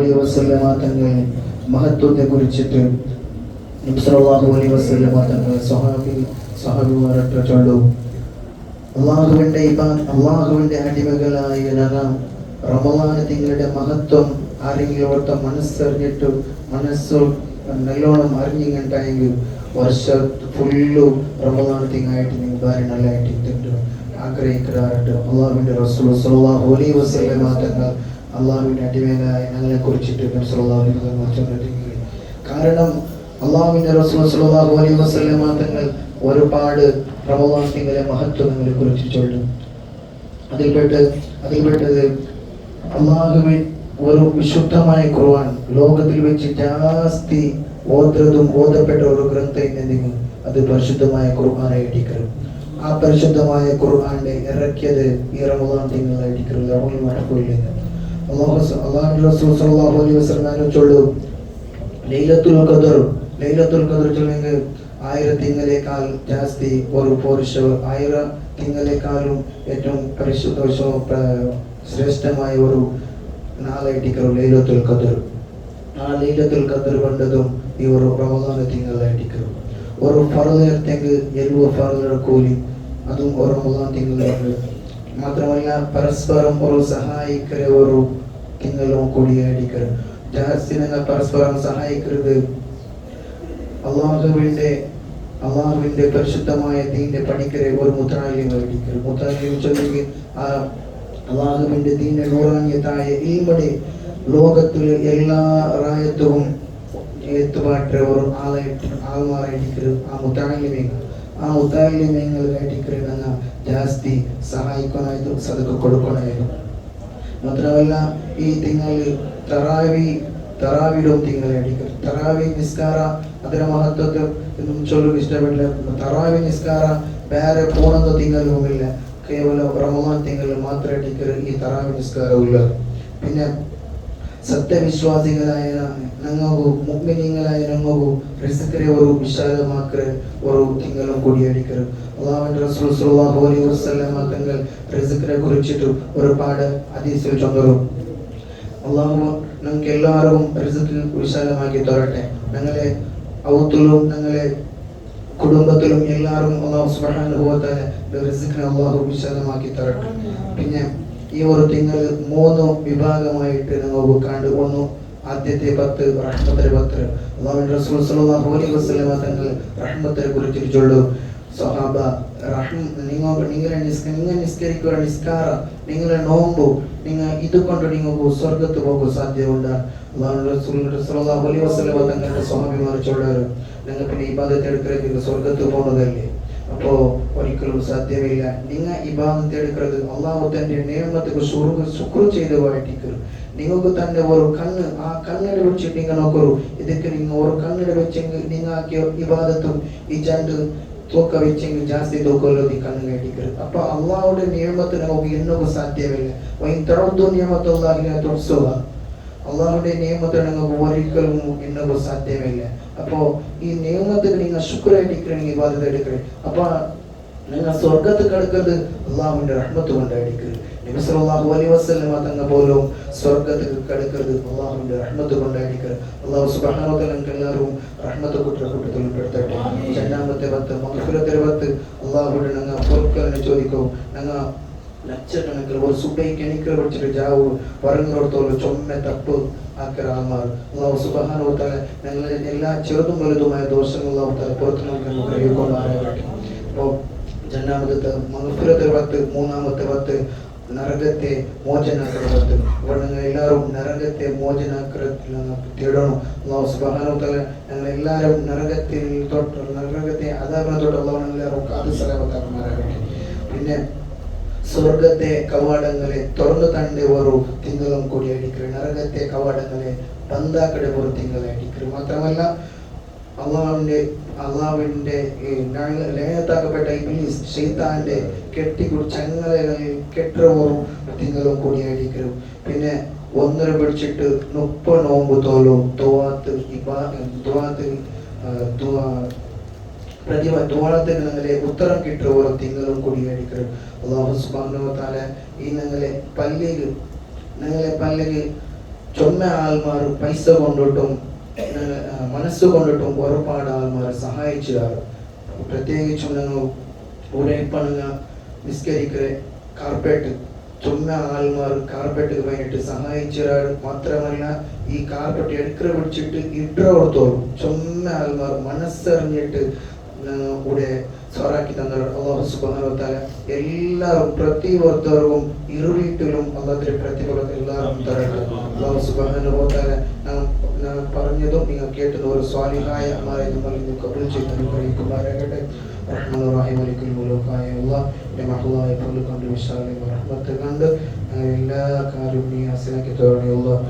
അലൈഹി വസല്ലമ തങ്ങൾ മഹത്വത്തെ കുറിച്ചിട്ട് നബി സല്ലല്ലാഹു അലൈഹി വസല്ലമ തങ്ങൾ സ്വഹാബിമാരെ ചൊല്ലു, അള്ളാഹുവിന്റെ അടിമകളായ നാം റമളാൻ തിങ്കളുടെ മഹത്വം ആരെങ്കിലും ഓർത്ത മനസ്സറിഞ്ഞിട്ട് മനസ്സ് നല്ലോണം അറിഞ്ഞിങ്ങണ്ടായെങ്കിൽ വർഷം ഫുള്ളു റമളാൻ തിങ്കായിട്ട് നിങ്ങൾ ഭാര്യ നല്ലതായിട്ട് ഇട്ടിട്ട് ആഗ്രഹിക്കാറുണ്ട്. അള്ളാഹുവിന്റെ റസൂൽ സല്ലല്ലാഹു അലൈഹി വസല്ലമ തങ്ങൾ അള്ളാഹുവിന്റെ അടിമകളായ ഞങ്ങളെ കുറിച്ചിട്ട് നബി സല്ലല്ലാഹു അലൈഹി വസല്ലമ ചൊല്ലിയിട്ടുണ്ട്. കാരണം അള്ളാഹുവിന്റെ റസൂൽ സല്ലല്ലാഹു അലൈഹി വസല്ലമ തങ്ങൾ ഒരുപാട് റമളാൻ തിങ്കളെ മഹത്വങ്ങളെ കുറിച്ച് ചൊല്ലും. അതിൽപ്പെട്ടത് അള്ളാഹുവിൻ ഒരു വിശുദ്ധമായ ഖുർആൻ ലോകത്തിൽ വെച്ച് ജാസ്തി ഓതപ്പെട്ട ഒരു ഗ്രന്ഥം എന്തെങ്കിലും അത് പരിശുദ്ധമായ ഖുർആനായിരിക്കും. ആ പരിശുദ്ധമായ ഖുർആനെ ഇറക്കിയത് ഈ റമളാൻ തിങ്കളായിരിക്കും. അള്ളാഹുവിന്റെ റസൂൽ സല്ലല്ലാഹു അലൈഹി വസല്ലം ചൊല്ലും, ലൈലത്തുൽ ഖദർ ചൊല്ലുമെങ്കിൽ 1000 തിങ്കളേക്കാൾ ജാസ്തി ഒരു പോരിഷ് 1000 തിങ്കളേക്കാളും ഏറ്റവും പരിശുദ്ധ ശ്രേഷ്ഠമായ ഒരു നാളായിരിക്കും ലൈലത്തുൽ ഖദർ. ആ ലൈലത്തുൽ ഖദർ കണ്ടതും ഈ ഒരു റമളാൻ തിങ്കളായിരിക്കും. ഒരു ഫർള് എടുത്തെങ്കിൽ 70 ഫർളുടെ കൂലി അതും ഒരു റമളാൻ തിങ്കളുണ്ട്. മാത്രമല്ല പരസ്പരം ഒരു സഹായിക്കുന്ന ഒരു തിങ്കളും കൂടിയായിരിക്കും. ജാസ്തി നിങ്ങൾ പരസ്പരം സഹായിക്കരുത്. അള്ളാഹുവിന്റെ പരിശുദ്ധമായ ദീനെ പഠിക്കരെ ഒരു മുത്താലിമായിരിക്കും. മുത്താലിം ചൊല്ലുക അള്ളാഹുവിന്റെ ദീനെ നൂറാനിയത്തായ ഇൽമടെ ലോകത്തിൽ എല്ലാ റായത്തും ഏറ്റുപാട്ട ഒരു ആൾമാരായിരിക്കും. ആ മുത്താലിമേങ്ങളായിരിക്കും ജാസ്തി സഹായിക്കണമായിരുന്നു, സദഖ കൊടുക്കണമായിരുന്നു. മാത്രമല്ല ഈ തിങ്കളിൽ തറാവിലും തിങ്കളായിരിക്കും. തറാവി നിസ്കാര അതിന്റെ മഹത്വത്തെ ഒന്നും ചൊല്ലുക ഇഷ്ടപ്പെട്ടില്ല. തറാവി നിസ്കാര വേറെ പോണെന്ന തിങ്കളുമില്ല, കേവലം റമളാൻ തിങ്കളിൽ മാത്രമായിരിക്കും ഈ തറാവി നിസ്കാരമില്ല. പിന്നെ സത്യവിശ്വാസികളായ ഞങ്ങൾക്കു മുഅ്മിനീങ്ങളായ ഞങ്ങൾക്കു റിസ്കിനെ ഒരു വിശാലമാക്കുന്ന ഒരു തിങ്കളും കൂടിയായിരിക്കും. അല്ലാഹുവിന്റെ റസൂൽ സല്ലല്ലാഹു അലൈഹി വസല്ലം തങ്ങൾ റിസ്കിനെ കുറിച്ചിട്ട് ഒരുപാട് ഹദീസിൽ ചൊല്ലുന്നു. അള്ളാഹു ഞങ്ങൾക്ക് എല്ലാവരും റിസ്ക് വിശാലമാക്കി തരട്ടെ. ഞങ്ങളെ ഔത്തിലും ഞങ്ങളെ കുടുംബത്തിലും എല്ലാവരും അള്ളാഹു സുബ്ഹാനഹു വ തആല റിസ്കിനെ അള്ളാഹു വിശാലമാക്കി തരട്ടെ. പിന്നെ ഈ ഒരു തിങ്കൾ 3 വിഭാഗമായിട്ട് ഞങ്ങൾ കണ്ടു. ഒന്ന് ആദ്യത്തെ 10 റഹ്മത്തിന്റെ 10. അള്ളാഹുവിന്റെ റസൂൽ സല്ലല്ലാഹു അലൈഹി വസല്ലം തങ്ങൾ റഹ്മത്തിനെ കുറിച്ച് ചൊല്ലു, സഹാബ നിങ്ങളെ നിസ്കരിക്കുക നിസ്കാര നിങ്ങളെ നോമ്പു നിങ്ങൾ ഇതുകൊണ്ട് നിങ്ങൾക്ക് സ്വർഗത്ത് പോകാൻ സാധ്യതയുണ്ട്. അള്ളാഹുവിന്റെ റസൂൽ സല്ലല്ലാഹു അലൈഹി വസല്ലം തങ്ങളുടെ സ്വഹാബിമാർ ചൊല്ലാറ്, നിങ്ങൾ പിന്നെ ഇബാദത്ത് എടുക്കുന്നത് സ്വർഗത്ത് പോകുന്നതല്ലേ? അപ്പോ ഒരിക്കലും സാധ്യമില്ല. നിങ്ങൾ ഇബാദത്ത് എടുക്കുന്നത് അള്ളാഹു തന്റെ നിയമത്തെ ശുക്ർ ചെയ്തതായിരിക്കും. നിങ്ങൾക്ക് തന്നെ ഒരു കണ്ണ്, ആ കണ്ണിടെ വെച്ചിട്ട് നിങ്ങൾ നോക്കൂ. ഇതൊക്കെ നിങ്ങൾ ഒരു കണ്ണിടെ വെച്ചെങ്കിൽ നിങ്ങൾക്ക് ഇബാദത്തും ഈ രണ്ട് തൂക്ക വെച്ചെങ്കിൽ ജാസ്തി തൂക്കമല്ലോ ഈ കണ്ണിനായിരിക്കും. അപ്പൊ അള്ളാഹുടെ നിയമത്തിന് നമുക്ക് എന്നൊക്കെ സാധ്യമില്ല. അള്ളാഹുടെ നിയമത്തിന് നിങ്ങൾക്ക് ഒരിക്കലും എന്നൊക്കെ സാധ്യമില്ല. അപ്പോ ഈ നിയമത്തിന് നിങ്ങൾ ശുക്രായിരിക്കണം, ഇബാദത്ത് എടുക്കണം. അപ്പൊ നിങ്ങൾ സ്വർഗത്ത് കിടക്കുന്നത് അള്ളാഹുവിന്റെ റഹ്മത്ത് കൊണ്ടായിരിക്കും. നബി സല്ലല്ലാഹു അലൈഹി വസല്ലം തങ്ങൾ പോലും സ്വർഗത്ത് കിടക്കുന്നത് അള്ളാഹുവിന്റെ റഹ്മത്ത് കൊണ്ടായിരിക്കും. അള്ളാഹു സുബ്ഹാനഹു വ തആല എല്ലാവരും റഹ്മത്ത് കൂട്ടത്തിൽ ഉൾപ്പെടുത്തട്ടെ. രണ്ടാമത്തെ 10 മഗ്ഫിറത്തിന്റെ 10 അള്ളാഹുവിന്റെ ഞങ്ങൾ പൊറുക്കലിനെ ചോദിക്കും. ഞങ്ങൾ ലക്ഷക്കണക്കിൽ ഒരു സുബൈക്ക് എണിക്കൽ പഠിച്ചിട്ട് ജാവു പറഞ്ഞിടത്തോളം ചൊമ്മ തപ്പ് ആക്കിയ ആൾമാർ അള്ളാഹു സുബ്ഹാനഹു വ തആല ഞങ്ങളെ എല്ലാ ചെറുതും വലുതുമായ ദോഷങ്ങൾ അള്ളാഹു തആല പുറത്തു നൽകാൻ കഴിയുകൊണ്ടാകട്ടെ. അപ്പോൾ രണ്ടാമത്തെ മഗ്ഫിറത്തിന്റെ 10, മൂന്നാമത്തെ 10 നരകത്തെ മോചനാക്കൃതത്തിൽ. അപ്പോൾ നിങ്ങൾ എല്ലാവരും നരകത്തെ മോചനാക്കൃതത്തിൽ തേടണം. അള്ളാഹു സുബ്ഹാനഹു വ തആല ഞങ്ങൾ എല്ലാവരും നരകത്തെ അദാബിനെ തൊട്ട് അള്ളാഹു എല്ലാവരും കാത്തു സലാമത്താക്കുമാറാകട്ടെ. പിന്നെ സ്വർഗത്തെ കവാടങ്ങളെ തുറന്നു തന്റെ ഒരു തിങ്കളും കൂടിയായിരിക്കും. നരകത്തെ കവാടങ്ങളെ ബന്ധാക്കടെ ഒരു തിങ്കളായിരിക്കും. മാത്രമല്ല അള്ളാഹുവിന്റെ ലയനത്താക്കപ്പെട്ട ഇബ്ലീസ് ശൈത്താന്റെ ചങ്ങലകളിൽ കെട്ടുറവും തിങ്കളും കൂടിയായിരിക്കും. പിന്നെ ഒന്നര പിടിച്ചിട്ട് 30 നോമ്പ് തോലും ദ്വാത്തിന് ഞങ്ങളെ ഉത്തരം കിട്ടുന്ന ഓരോ തിങ്കളും കൂടിയായിരിക്കും. അല്ലാഹു സുബ്ഹാനഹു വ തആല ഈ ഞങ്ങളെ പല്ലിൽ ചുമ ആൾമാർ പൈസ കൊണ്ടിട്ടും മനസ്സുകൊണ്ടിട്ടും ഒരുപാട് ആൾമാർ സഹായിച്ചതാണ്. പ്രത്യേകിച്ചും ഞങ്ങൾ ഉടയപ്പണങ്ങ നിസ്കരിക്കരെ കാർപ്പറ്റ് ചുമ ആൾമാർ കാർപ്പറ്റ് വേണ്ടിയിട്ട് സഹായിച്ചതാണ്. മാത്രമല്ല ഈ കാർപ്പറ്റ് എടുക്കറ പിടിച്ചിട്ട് ഇട്ട കൊടുത്തോളും ചുമ ആൾമാർ മനസ്സറിഞ്ഞിട്ട് കൂടെ സോറാക്കി തന്നവർ അല്ലാഹു സുബ്ഹാനഹു വ തആല എല്ലാവരും പ്രതിയൊരുത്തർക്കും ഇരുവീട്ടിലും അല്ലാഹുവിന്റെ പ്രതിഫലം എല്ലാവരും തരട്ടെ. അല്ലാഹു സുബ്ഹാനഹു വ തആല നാം പറഞ്ഞതും നിങ്ങൾ കേട്ടതും ഒരു സ്വാലിഹായ അമലായി നമ്മൾ ഇന്ന് കബൂൽ ചെയ്ത് അനുഗ്രഹിക്കുമാറാകട്ടെ. റഹ്മാനുർ റഹീം മലിക്കുൽ മുലൂക്കായ അല്ലാഹ് റഹ്മത്തുള്ളാഹി ഫضل കൊണ്ട് വിശാലമായ റഹ്മത്ത് കണ്ട് എല്ലാ കാര്യവും നീ ഹസനാക്കി തരണേ അല്ലാഹ്.